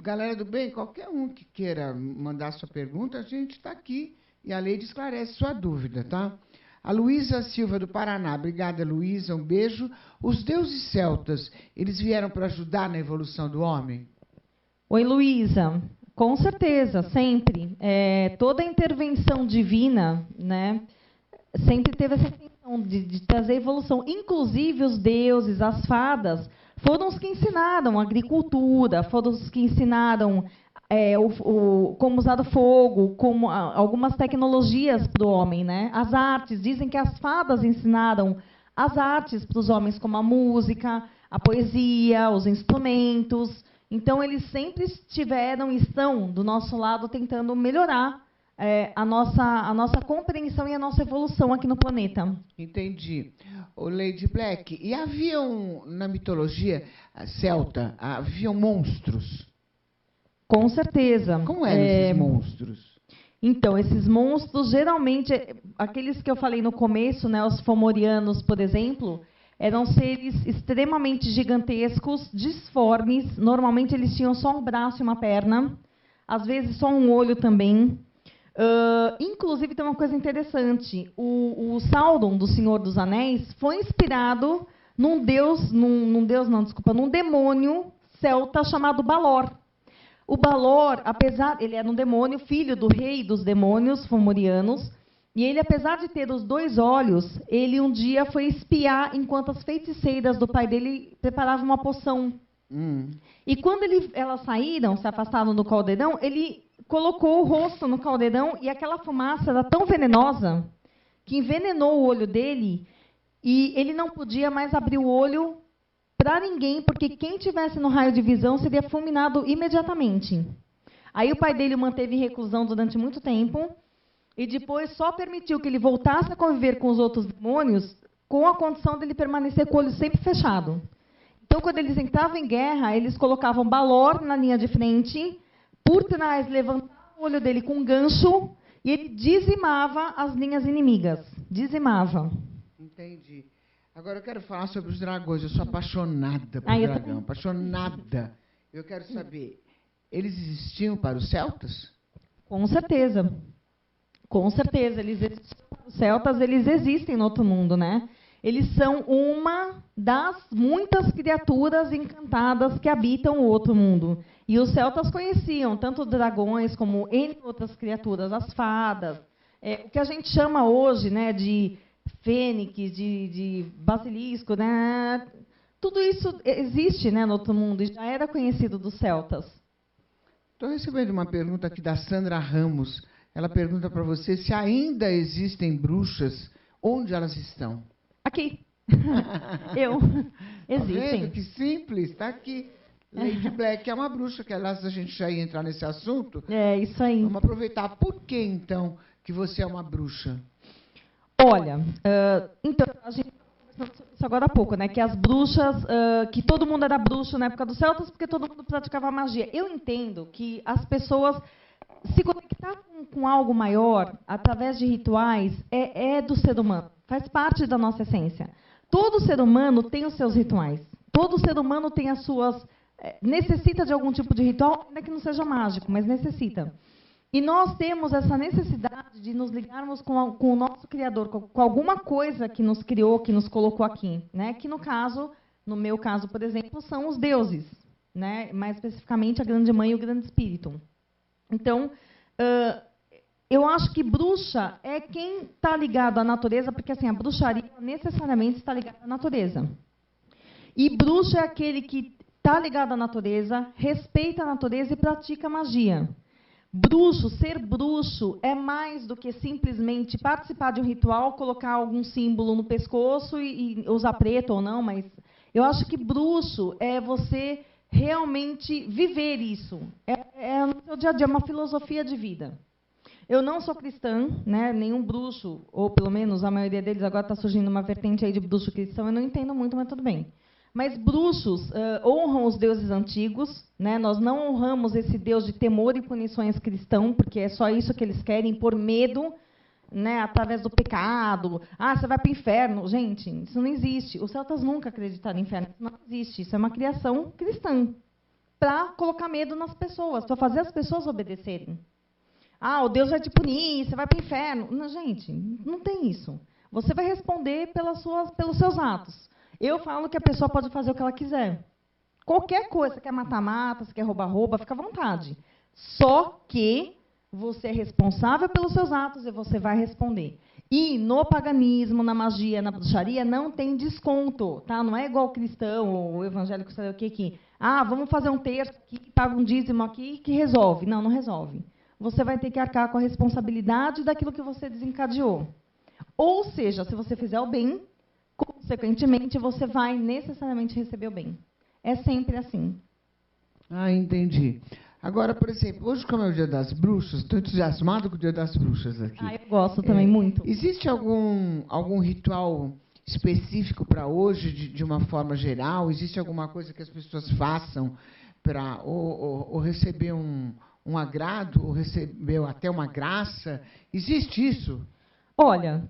Galera do bem, qualquer um que queira mandar sua pergunta, a gente está aqui e a Leide esclarece sua dúvida, tá? A Luísa Silva, do Paraná. Obrigada, Luísa. Um beijo. Os deuses celtas, eles vieram para ajudar na evolução do homem? Oi, Luísa. Com certeza, sempre. Toda intervenção divina, né, sempre teve essa intenção de trazer evolução. Inclusive, os deuses, as fadas, foram os que ensinaram a agricultura, foram os que ensinaram como usar o fogo, como algumas tecnologias para o homem. Né? As artes, dizem que as fadas ensinaram as artes para os homens, como a música, a poesia, os instrumentos. Então, eles sempre estiveram e estão do nosso lado tentando melhorar a nossa compreensão e a nossa evolução aqui no planeta. Entendi. O Lady Black, e haviam, na mitologia celta, haviam monstros? Com certeza. Como eram esses monstros? Então, esses monstros, geralmente, aqueles que eu falei no começo, né, os fomorianos, por exemplo, eram seres extremamente gigantescos, disformes. Normalmente, eles tinham só um braço e uma perna, às vezes só um olho também. Inclusive, tem uma coisa interessante. O Sauron, do Senhor dos Anéis, foi inspirado num demônio celta chamado Balor. O Balor, ele era um demônio, filho do rei dos demônios fomorianos, e ele, apesar de ter os dois olhos, ele um dia foi espiar enquanto as feiticeiras do pai dele preparavam uma poção. E quando elas saíram, se afastaram do caldeirão, ele colocou o rosto no caldeirão e aquela fumaça era tão venenosa que envenenou o olho dele e ele não podia mais abrir o olho para ninguém, porque quem tivesse no raio de visão seria fulminado imediatamente. Aí o pai dele o manteve em reclusão durante muito tempo e depois só permitiu que ele voltasse a conviver com os outros demônios com a condição de ele permanecer com o olho sempre fechado. Então, quando eles entravam em guerra, eles colocavam Balor na linha de frente, por trás levantavam o olho dele com um gancho e ele dizimava as linhas inimigas. Dizimava. Entendi. Agora eu quero falar sobre os dragões. Eu sou apaixonada por dragão. Apaixonada. Eu quero saber, eles existiam para os celtas? Com certeza. Com certeza. Os celtas, eles existem no outro mundo, né? Eles são uma das muitas criaturas encantadas que habitam o outro mundo. E os celtas conheciam tanto dragões como N outras criaturas, as fadas, o que a gente chama hoje, né, de fênix, de basilisco, né? Tudo isso existe, né, no outro mundo e já era conhecido dos celtas. Estou recebendo uma pergunta aqui da Sandra Ramos. Ela pergunta para você se ainda existem bruxas, onde elas estão? Aqui. Eu. Existem. Tá vendo? Que simples, está aqui. Lady Black é uma bruxa, que aliás a gente já ia entrar nesse assunto. É, isso aí. Vamos aproveitar. Por que, então, que você é uma bruxa? Olha, então, a gente conversou sobre isso agora há pouco, né? Que as bruxas, que todo mundo era bruxo na época dos celtas, porque todo mundo praticava magia. Eu entendo que as pessoas se conectar com algo maior, através de rituais, é do ser humano. Faz parte da nossa essência. Todo ser humano tem os seus rituais. Todo ser humano tem as suas... necessita de algum tipo de ritual, ainda que não seja mágico, mas necessita. E nós temos essa necessidade de nos ligarmos com o nosso Criador, com alguma coisa que nos criou, que nos colocou aqui. Né? Que, no meu caso, por exemplo, são os deuses. Né? Mais especificamente, a Grande Mãe e o Grande Espírito. Então, eu acho que bruxa é quem está ligado à natureza, porque assim, a bruxaria necessariamente está ligada à natureza. E bruxo é aquele que está ligado à natureza, respeita a natureza e pratica magia. Ser bruxo, é mais do que simplesmente participar de um ritual, colocar algum símbolo no pescoço e usar preto ou não, mas eu acho que bruxo é você realmente viver isso. É no seu dia a dia, uma filosofia de vida. Eu não sou cristã, né? Nenhum bruxo, ou pelo menos a maioria deles, agora está surgindo uma vertente aí de bruxo cristão, eu não entendo muito, mas tudo bem. Mas bruxos honram os deuses antigos, né? Nós não honramos esse Deus de temor e punições cristão, porque é só isso que eles querem, por medo, né? Através do pecado. Ah, você vai para o inferno. Gente, isso não existe. Os celtas nunca acreditaram em inferno. Isso não existe. Isso é uma criação cristã, para colocar medo nas pessoas, para fazer as pessoas obedecerem. Ah, o Deus vai te punir, você vai para o inferno. Não, gente, não tem isso. Você vai responder pelos seus atos. Eu falo que a pessoa pode fazer o que ela quiser. Qualquer coisa, você quer matar, mata, você quer roubar, fica à vontade. Só que você é responsável pelos seus atos e você vai responder. E no paganismo, na magia, na bruxaria, não tem desconto. Tá? Não é igual cristão ou evangélico, sei lá o que aqui. Ah, vamos fazer um terço aqui, paga um dízimo aqui que resolve. Não, não resolve. Você vai ter que arcar com a responsabilidade daquilo que você desencadeou. Ou seja, se você fizer o bem, consequentemente, você vai necessariamente receber o bem. É sempre assim. Ah, entendi. Agora, por exemplo, hoje, como é o Dia das Bruxas, estou entusiasmado com o Dia das Bruxas aqui. Ah, eu gosto também muito. Existe algum ritual específico para hoje, de uma forma geral? Existe alguma coisa que as pessoas façam para ou receber um agrado, ou receber até uma graça? Existe isso? Olha,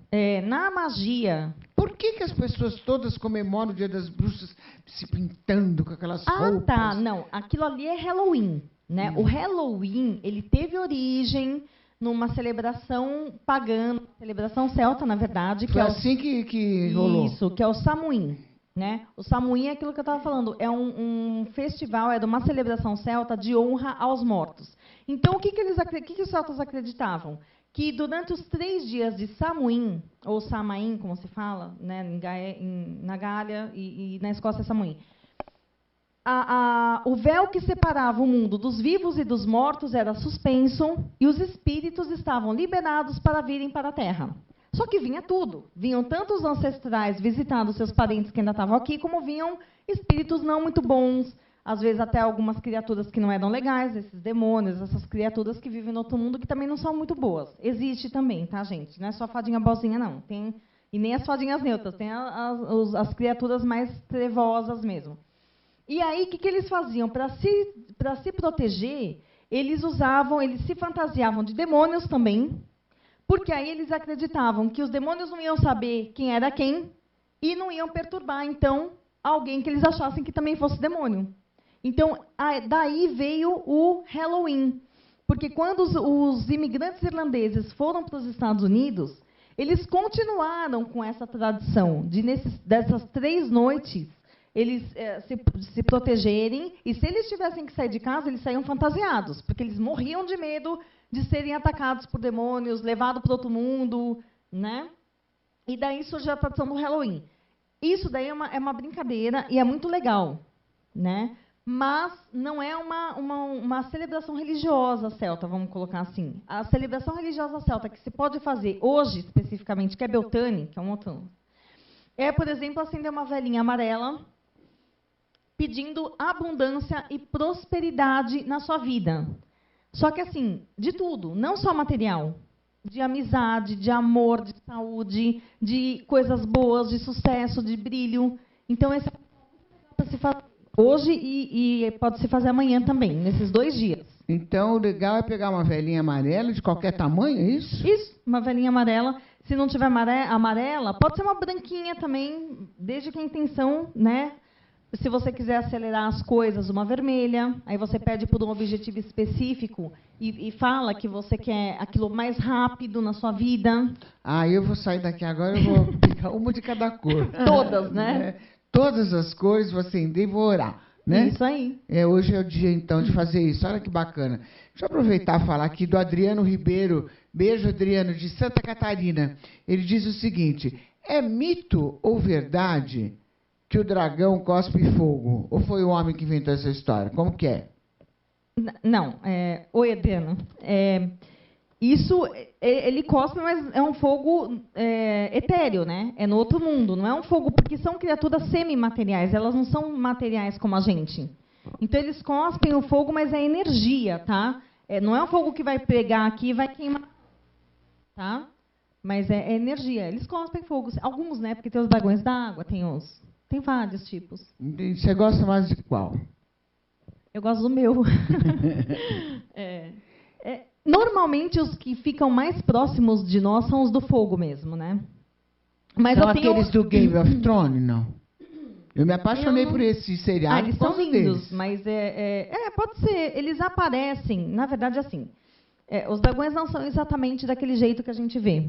na magia... Por que as pessoas todas comemoram o Dia das Bruxas se pintando com aquelas roupas? Ah, tá. Não. Aquilo ali é Halloween. Né? O Halloween, ele teve origem numa celebração pagã, celebração celta, na verdade. Foi assim que rolou? Isso, que é o Samhain. Né? O Samhain é aquilo que eu estava falando. É um festival, é de uma celebração celta de honra aos mortos. Então, o que os celtas acreditavam? Que durante os 3 dias de Samhain, ou Samain, como se fala, né, na Gália e na Escócia é Samhain, o véu que separava o mundo dos vivos e dos mortos era suspenso e os espíritos estavam liberados para virem para a Terra. Só que vinha tudo. Vinham tanto os ancestrais visitando seus parentes que ainda estavam aqui, como vinham espíritos não muito bons, às vezes até algumas criaturas que não eram legais, esses demônios, essas criaturas que vivem no outro mundo, que também não são muito boas. Existe também, tá, gente? Não é só a fadinha boazinha, não. E nem as fadinhas neutras, tem as criaturas mais trevosas mesmo. E aí, o que eles faziam? Para se proteger, eles se fantasiavam de demônios também, porque aí eles acreditavam que os demônios não iam saber quem era quem e não iam perturbar, então, alguém que eles achassem que também fosse demônio. Então, daí veio o Halloween, Porque quando os imigrantes irlandeses foram para os Estados Unidos, eles continuaram com essa tradição dessas 3 noites eles se protegerem, e se eles tivessem que sair de casa, eles saíam fantasiados, porque eles morriam de medo de serem atacados por demônios, levados para outro mundo, né? E daí surgiu a tradição do Halloween. Isso daí é uma brincadeira e é muito legal, né? Mas não é uma celebração religiosa celta, vamos colocar assim. A celebração religiosa celta que se pode fazer hoje, especificamente, que é Beltane, que é um outro, é, por exemplo, acender uma velinha amarela, pedindo abundância e prosperidade na sua vida. Só que, assim, de tudo, não só material, de amizade, de amor, de saúde, de coisas boas, de sucesso, de brilho. Então, esse é se fazer hoje e pode se fazer amanhã também, nesses 2 dias. Então, o legal é pegar uma velinha amarela de qualquer tamanho, é isso? Isso, uma velinha amarela. Se não tiver amarela, pode ser uma branquinha também, desde que a intenção, né? Se você quiser acelerar as coisas, uma vermelha. Aí você pede por um objetivo específico e fala que você quer aquilo mais rápido na sua vida. Ah, eu vou sair daqui agora, eu vou pegar uma de cada cor. Todas, né? Todas as cores, vou acender e vou orar. Né? Isso aí. Hoje é o dia, então, de fazer isso. Olha que bacana. Deixa eu aproveitar e falar aqui do Adriano Ribeiro. Beijo, Adriano, de Santa Catarina. Ele diz o seguinte: é mito ou verdade que o dragão cospe fogo? Ou foi o homem que inventou essa história? Como que é? Não. Oi, Adriano. Isso, ele cospe, mas é um fogo etéreo, né? É no outro mundo. Não é um fogo, porque são criaturas semimateriais. Elas não são materiais como a gente. Então, eles cospem o fogo, mas é energia, tá? Não é um fogo que vai pegar aqui e vai queimar, tá? Mas é energia. Eles cospem fogo. Alguns, né? Porque tem os dragões d'água, tem vários tipos. Você gosta mais de qual? Eu gosto do meu. Normalmente, os que ficam mais próximos de nós são os do fogo mesmo, né? Mas são aqueles do Game of Thrones, não? Eu me apaixonei por esse seriado. Eles são lindos, mas pode ser. Eles aparecem, na verdade, assim. Os dragões não são exatamente daquele jeito que a gente vê,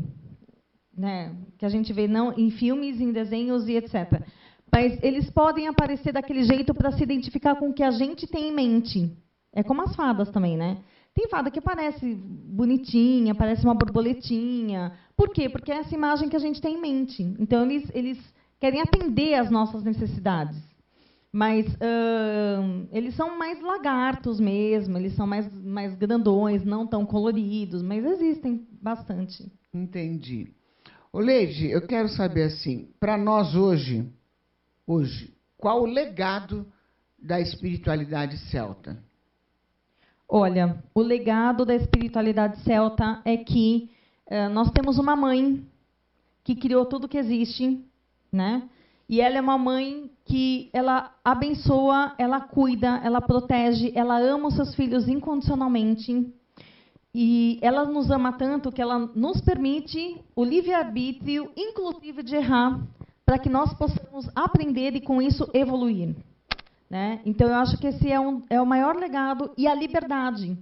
né? Que a gente vê não em filmes, em desenhos e etc. Mas eles podem aparecer daquele jeito para se identificar com o que a gente tem em mente. É como as fadas também, né? Tem fada que parece bonitinha, parece uma borboletinha. Por quê? Porque é essa imagem que a gente tem em mente. Então, eles querem atender às nossas necessidades. Mas eles são mais lagartos mesmo, eles são mais grandões, não tão coloridos, mas existem bastante. Entendi. Ô, Leide, eu quero saber, assim, para nós hoje, qual o legado da espiritualidade celta? Olha, o legado da espiritualidade celta é que nós temos uma mãe que criou tudo que existe, né? E ela é uma mãe que ela abençoa, ela cuida, ela protege, ela ama os seus filhos incondicionalmente. E ela nos ama tanto que ela nos permite o livre-arbítrio, inclusive de errar, para que nós possamos aprender e, com isso, evoluir. Né? Então, eu acho que esse é o maior legado, e a liberdade.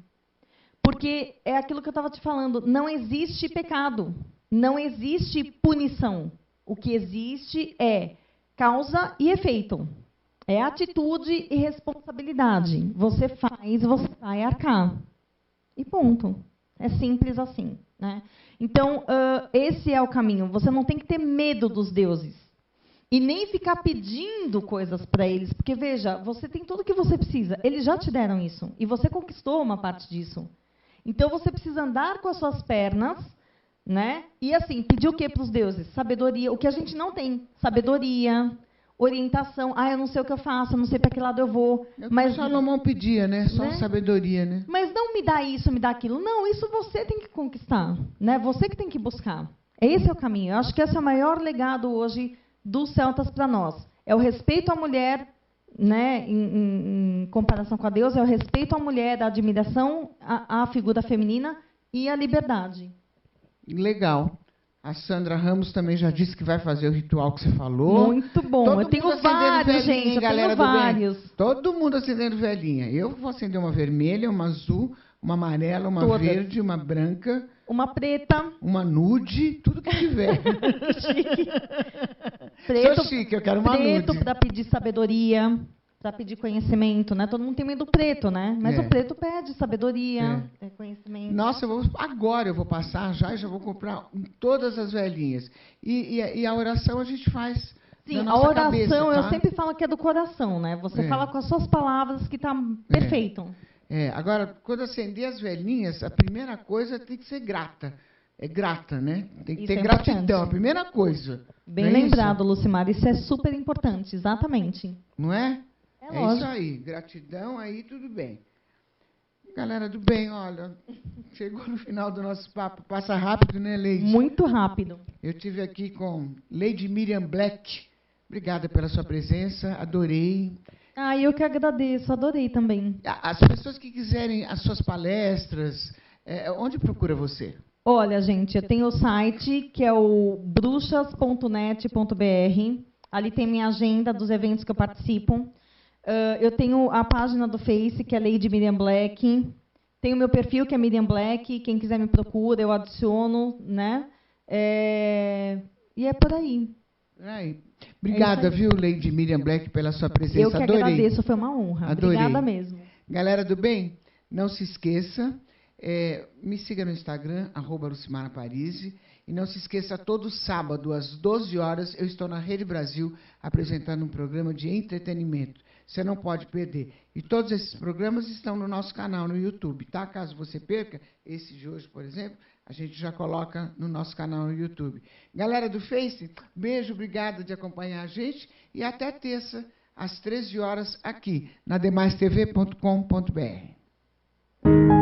Porque é aquilo que eu estava te falando, não existe pecado, não existe punição. O que existe é causa e efeito. É atitude e responsabilidade. Você faz, você vai arcar. E ponto. É simples assim. Né? Então, esse é o caminho. Você não tem que ter medo dos deuses. E nem ficar pedindo coisas para eles. Porque, veja, você tem tudo o que você precisa. Eles já te deram isso. E você conquistou uma parte disso. Então, você precisa andar com as suas pernas, né? E, assim, pedir o quê para os deuses? Sabedoria. O que a gente não tem. Sabedoria, orientação. Eu não sei o que eu faço, eu não sei para que lado eu vou. Mas Salomão pedia, né? Só né? Sabedoria, né? Mas não me dá isso, me dá aquilo. Não, isso você tem que conquistar. Né? Você que tem que buscar. Esse é o caminho. Eu acho que esse é o maior legado hoje dos celtas para nós. É o respeito à mulher, né, em comparação com a Deus, é o respeito à mulher, a admiração à figura feminina e a liberdade. Legal. A Sandra Ramos também já disse que vai fazer o ritual que você falou. Muito bom. Eu tenho vários, gente. Eu tenho vários. Todo mundo acendendo velhinha. Eu vou acender uma vermelha, uma azul, uma amarela, uma Todas. verde, uma branca, Uma preta. uma nude, tudo que tiver. Chique. Sou chique, eu quero uma preto nude. para pedir sabedoria, para pedir conhecimento, né? Todo mundo tem medo do preto, né? Mas É. o preto pede sabedoria, conhecimento. Nossa, agora eu vou passar já e já vou comprar em todas as velhinhas. E a oração a gente faz Sim, na a nossa oração cabeça, tá? eu sempre falo que é do coração, né? Você É. fala com as suas palavras que está perfeito. Agora, quando acender as velhinhas, a primeira coisa tem que ser grata. É grata, né? Tem que Isso ter é gratidão, importante. a primeira coisa. Bem Não é lembrado, Lucimar. Isso é super importante, exatamente. isso? Não é? É É lógico. isso aí. Gratidão, aí tudo bem. Galera do bem, olha, chegou no final do nosso papo. Passa rápido, né, Leide? Muito rápido. Eu estive aqui com Lady Miriam Black. Obrigada pela sua presença, adorei. Ah, eu que agradeço, adorei também. As pessoas que quiserem as suas palestras, onde procura você? Olha, gente, eu tenho o site que é o bruxas.net.br. Ali tem minha agenda dos eventos que eu participo. Eu tenho a página do Face, que é Lady Miriam Black. Tenho o meu perfil, que é Miriam Black. Quem quiser me procura, eu adiciono, né? E é por aí. Obrigada, viu, Lady Miriam Black, pela sua presença. Eu que Adorei. agradeço, foi uma honra. Adorei. Obrigada mesmo. Galera do bem, não se esqueça, me siga no Instagram, @LucimarAparise, e não se esqueça, todo sábado, às 12 horas, eu estou na Rede Brasil apresentando um programa de entretenimento. Você não pode perder. E todos esses programas estão no nosso canal no YouTube, tá? Caso você perca, esse de hoje, por exemplo, a gente já coloca no nosso canal no YouTube. Galera do Face, beijo, obrigada de acompanhar a gente, e até terça, às 13 horas, aqui, na demaistv.com.br.